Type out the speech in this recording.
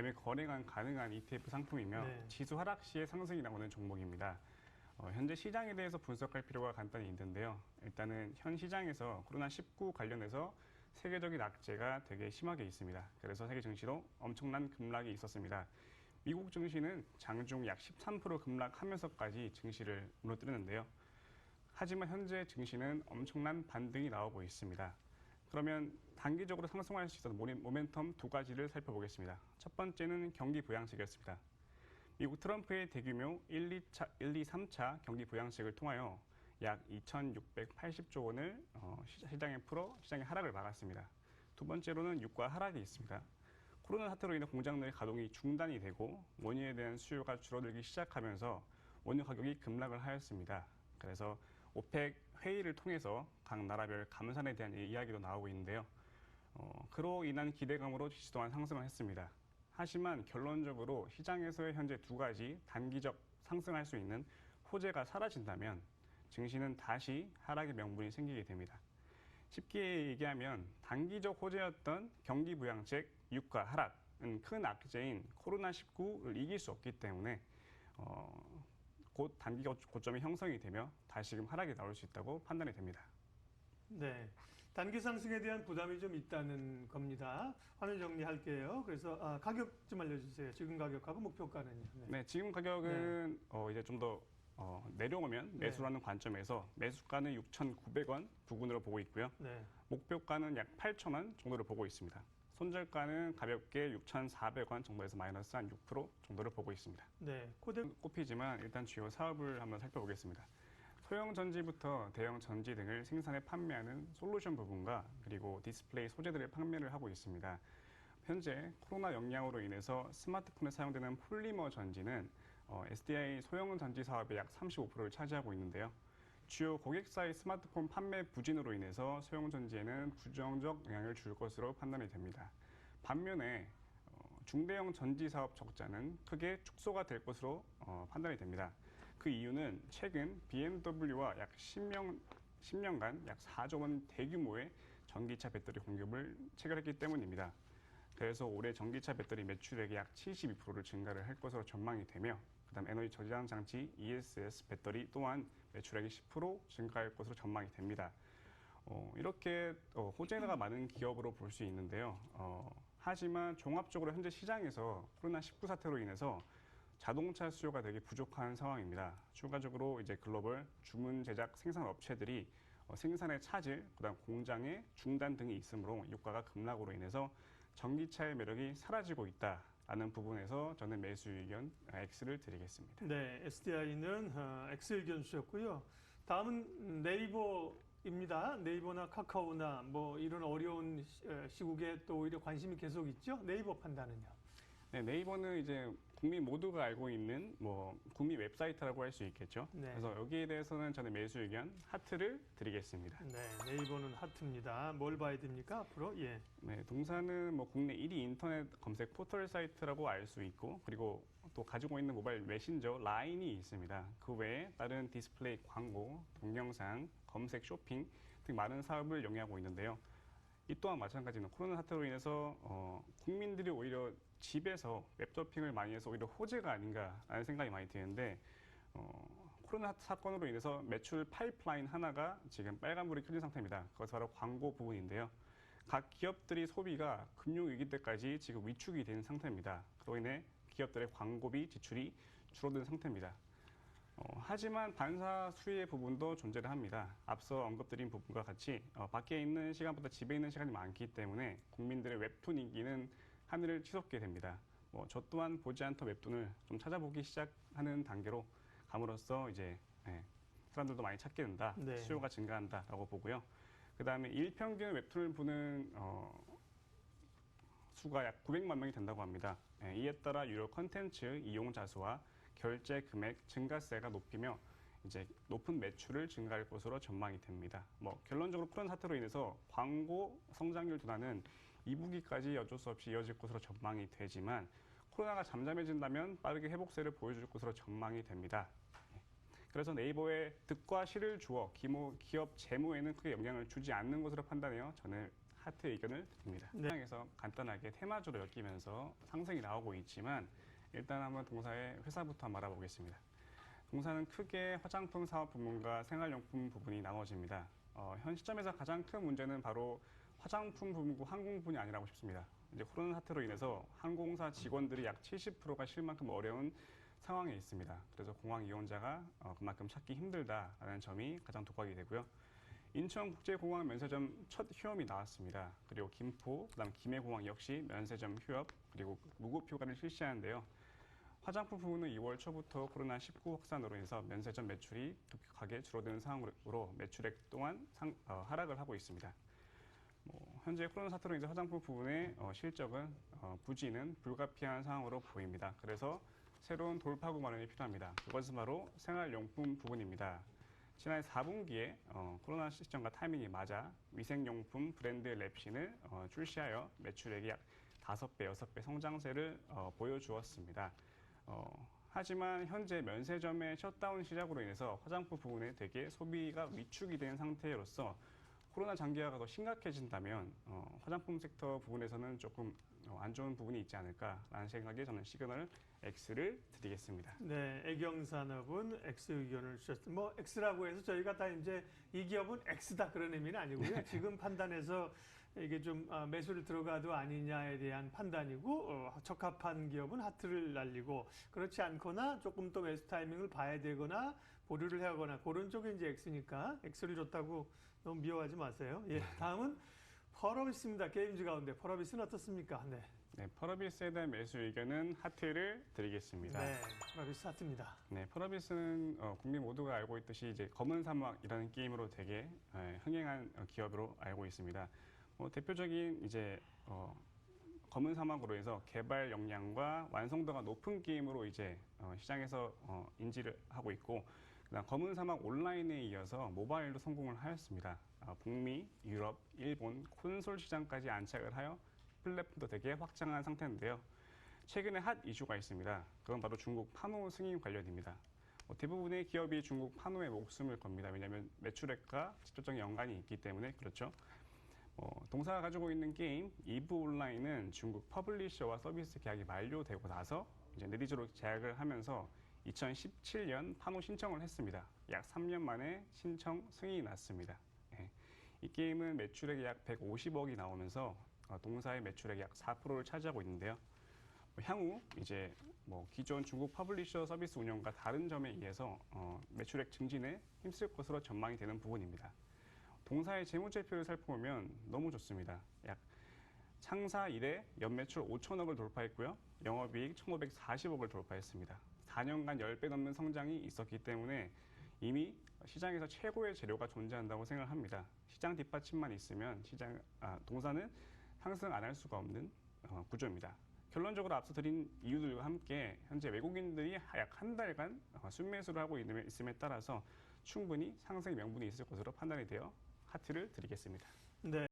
매매 거래가 가능한 ETF 상품이며 네. 지수 하락 시에 상승이 나오는 종목입니다. 현재 시장에 대해서 분석할 필요가 간단히 있는데요. 일단은 현 시장에서 코로나19 관련해서 세계적인 악재가 되게 심하게 있습니다. 그래서 세계 증시로 엄청난 급락이 있었습니다. 미국 증시는 장중 약 13% 급락하면서까지 증시를 무너뜨리는데요. 하지만 현재 증시는 엄청난 반등이 나오고 있습니다. 그러면 단기적으로 상승할 수 있었던 모멘텀 두 가지를 살펴보겠습니다. 첫 번째는 경기 부양책이었습니다. 미국 트럼프의 대규모 1, 2, 3차 경기 부양책을 통하여 약 2,680조 원을 시장에 풀어 시장의 하락을 막았습니다. 두 번째로는 유가 하락이 있습니다. 코로나 사태로 인해 공장들의 가동이 중단이 되고 원유에 대한 수요가 줄어들기 시작하면서 원유 가격이 급락을 하였습니다. 그래서 오펙 회의를 통해서 각 나라별 감산에 대한 이야기도 나오고 있는데요. 그로 인한 기대감으로 지수 또한 상승을 했습니다. 하지만 결론적으로 시장에서의 현재 두 가지 단기적 상승할 수 있는 호재가 사라진다면 증시는 다시 하락의 명분이 생기게 됩니다. 쉽게 얘기하면 단기적 호재였던 경기 부양책, 유가 하락은 큰 악재인 코로나19를 이길 수 없기 때문에 곧 단기 고점이 형성이 되며 다시금 하락이 나올 수 있다고 판단이 됩니다. 네, 단기 상승에 대한 부담이 좀 있다는 겁니다. 화면 정리할게요. 그래서 가격 좀 알려주세요. 지금 가격하고 목표가는요. 네, 지금 가격은 이제 좀 더 내려오면 매수라는 관점에서 매수가는 6,900원 부근으로 보고 있고요. 네. 목표가는 약 8,000원 정도를 보고 있습니다. 손절가는 가볍게 6,400원 정도에서 마이너스 한 6% 정도를 보고 있습니다. 네, 코드 꼽히지만 일단 주요 사업을 한번 살펴보겠습니다. 소형 전지부터 대형 전지 등을 생산해 판매하는 솔루션 부분과 그리고 디스플레이 소재들의 판매를 하고 있습니다. 현재 코로나 영향으로 인해서 스마트폰에 사용되는 폴리머 전지는 SDI 소형 전지 사업의 약 35%를 차지하고 있는데요. 주요 고객사의 스마트폰 판매 부진으로 인해서 소형 전지에는 부정적 영향을 줄 것으로 판단이 됩니다. 반면에 중대형 전지 사업 적자는 크게 축소가 될 것으로 판단이 됩니다. 그 이유는 최근 BMW와 약 10년간 약 4조 원 대규모의 전기차 배터리 공급을 체결했기 때문입니다. 그래서 올해 전기차 배터리 매출액이 약 72%를 증가를 할 것으로 전망이 되며 그다음 에너지 저장 장치 ESS 배터리 또한 매출액이 10% 증가할 것으로 전망이 됩니다. 이렇게 호재가 많은 기업으로 볼 수 있는데요. 하지만 종합적으로 현재 시장에서 코로나19 사태로 인해서 자동차 수요가 되게 부족한 상황입니다. 추가적으로 이제 글로벌 주문 제작 생산 업체들이 생산의 차질, 그다음 공장의 중단 등이 있으므로 유가가 급락으로 인해서 전기차의 매력이 사라지고 있다라는 부분에서 저는 매수 의견 X를 드리겠습니다. 네, SDI는 X 의견 주셨고요. 다음은 네이버입니다. 네이버나 카카오나 뭐 이런 어려운 시국에 또 오히려 관심이 계속 있죠. 네이버 판단은요? 네, 네이버는 이제 국민 모두가 알고 있는 국민 웹사이트라고 할 수 있겠죠. 네. 그래서 여기에 대해서는 저는 매수 의견 하트를 드리겠습니다. 네, 네이버는 하트입니다. 뭘 봐야 됩니까 앞으로? 예. 네, 동사는 국내 1위 인터넷 검색 포털 사이트라고 알 수 있고 그리고 또 가지고 있는 모바일 메신저 라인이 있습니다. 그 외에 다른 디스플레이 광고, 동영상, 검색, 쇼핑 등 많은 사업을 영위하고 있는데요. 이 또한 마찬가지로 코로나 사태로 인해서 국민들이 오히려 집에서 웹서핑을 많이 해서 오히려 호재가 아닌가라는 생각이 많이 드는데 코로나 사건으로 인해서 매출 파이프라인 하나가 지금 빨간불이 켜진 상태입니다. 그것이 바로 광고 부분인데요. 각 기업들이 소비가 금융위기 때까지 지금 위축이 된 상태입니다. 그로 인해 기업들의 광고비 지출이 줄어든 상태입니다. 하지만 반사 수혜의 부분도 존재를 합니다. 앞서 언급드린 부분과 같이 밖에 있는 시간보다 집에 있는 시간이 많기 때문에 국민들의 웹툰 인기는 하늘을 치솟게 됩니다. 저 또한 보지 않던 웹툰을 좀 찾아보기 시작하는 단계로 감으로써 이제 사람들도 많이 찾게 된다, 네. 수요가 증가한다라고 보고요. 그 다음에 일평균 웹툰을 보는 수가 약 900만 명이 된다고 합니다. 이에 따라 유료 컨텐츠 이용자 수와 결제 금액 증가세가 높이며 이제 높은 매출을 증가할 것으로 전망이 됩니다. 결론적으로 코로나 사태로 인해서 광고 성장률 둔화는 2분기까지 어쩔 수 없이 이어질 것으로 전망이 되지만 코로나가 잠잠해진다면 빠르게 회복세를 보여줄 것으로 전망이 됩니다. 그래서 네이버에 득과 실을 주어 기업 재무에는 크게 영향을 주지 않는 것으로 판단해요. 저는 하트 의견을 드립니다. 네. 시장에서 간단하게 테마주로 엮이면서 상승이 나오고 있지만 일단 한번 동사의 회사부터 한번 알아보겠습니다. 동사는 크게 화장품 사업 부문과 생활용품 부분이 나눠집니다. 현 시점에서 가장 큰 문제는 바로 화장품 부문과 항공 부분이 아니라고 싶습니다. 이제 코로나 사태로 인해서 항공사 직원들이 약 70%가 쉴 만큼 어려운 상황에 있습니다. 그래서 공항 이용자가 그만큼 찾기 힘들다라는 점이 가장 독박이 되고요. 인천국제공항 면세점 첫 휴업이 나왔습니다. 그리고 김포, 그다음 김해공항 역시 면세점 휴업, 그리고 무급 휴가를 실시하는데요. 화장품 부문은 2월 초부터 코로나19 확산으로 인해서 면세점 매출이 급격하게 줄어드는 상황으로 매출액 또한 하락을 하고 있습니다. 현재 코로나 사태로 인해서 화장품 부분의 실적은 부진은 불가피한 상황으로 보입니다. 그래서 새로운 돌파구 마련이 필요합니다. 그것은 바로 생활용품 부분입니다. 지난 4분기에 코로나 시점과 타이밍이 맞아 위생용품 브랜드 랩신을 출시하여 매출액이 약 5배, 6배 성장세를 보여주었습니다. 하지만 현재 면세점의 셧다운 시작으로 인해서 화장품 부분에 되게 소비가 위축이 된 상태로서 코로나 장기화가 더 심각해진다면 화장품 섹터 부분에서는 조금 안 좋은 부분이 있지 않을까라는 생각에 저는 시그널 X를 드리겠습니다. 네, 애경산업은 X 의견을 주셨습니다. 뭐 X라고 해서 저희가 다 이제 이 기업은 X다 그런 의미는 아니고요. 지금 판단해서 이게 좀 매수를 들어가도 아니냐에 대한 판단이고 적합한 기업은 하트를 날리고 그렇지 않거나 조금 더 매수 타이밍을 봐야 되거나 보류를 하거나 그런 쪽이 이제 X니까 X를 줬다고 너무 미워하지 마세요. 예, 다음은 펄어비스입니다. 게임즈 가운데 펄어비스는 어떻습니까? 네. 네, 펄어비스에 대한 매수 의견은 하트를 드리겠습니다. 네, 펄어비스 하트입니다. 네, 펄어비스는 국민 모두가 알고 있듯이 이제 검은 사막이라는 게임으로 되게 흥행한 기업으로 알고 있습니다. 대표적인 이제 검은 사막으로 해서 개발 역량과 완성도가 높은 게임으로 이제 시장에서 인지를 하고 있고, 그다음 검은 사막 온라인에 이어서 모바일로 성공을 하였습니다. 북미, 유럽, 일본 콘솔 시장까지 안착을 하여 플랫폼도 되게 확장한 상태인데요. 최근에 핫 이슈가 있습니다. 그건 바로 중국 판호 승인 관련입니다. 대부분의 기업이 중국 판호에 목숨을 겁니다. 왜냐하면 매출액과 직접적인 연관이 있기 때문에 그렇죠. 동사가 가지고 있는 게임 이브 온라인은 중국 퍼블리셔와 서비스 계약이 만료되고 나서 이제 내리도록 제약을 하면서 2017년 판호 신청을 했습니다. 약 3년 만에 신청 승인이 났습니다. 이 게임은 매출액이 약 150억이 나오면서 동사의 매출액이 약 4%를 차지하고 있는데요. 향후 이제 기존 중국 퍼블리셔 서비스 운영과 다른 점에 의해서 매출액 증진에 힘쓸 것으로 전망이 되는 부분입니다. 동사의 재무제표를 살펴보면 너무 좋습니다. 약 창사 이래 연매출 5천억을 돌파했고요. 영업이익 1,540억을 돌파했습니다. 4년간 10배 넘는 성장이 있었기 때문에 이미 시장에서 최고의 재료가 존재한다고 생각합니다. 시장 뒷받침만 있으면 동사는 상승 안 할 수가 없는 구조입니다. 결론적으로 앞서 드린 이유들과 함께 현재 외국인들이 약 한 달간 순매수를 하고 있음에 따라서 충분히 상승 명분이 있을 것으로 판단이 되어 하트를 드리겠습니다. 네.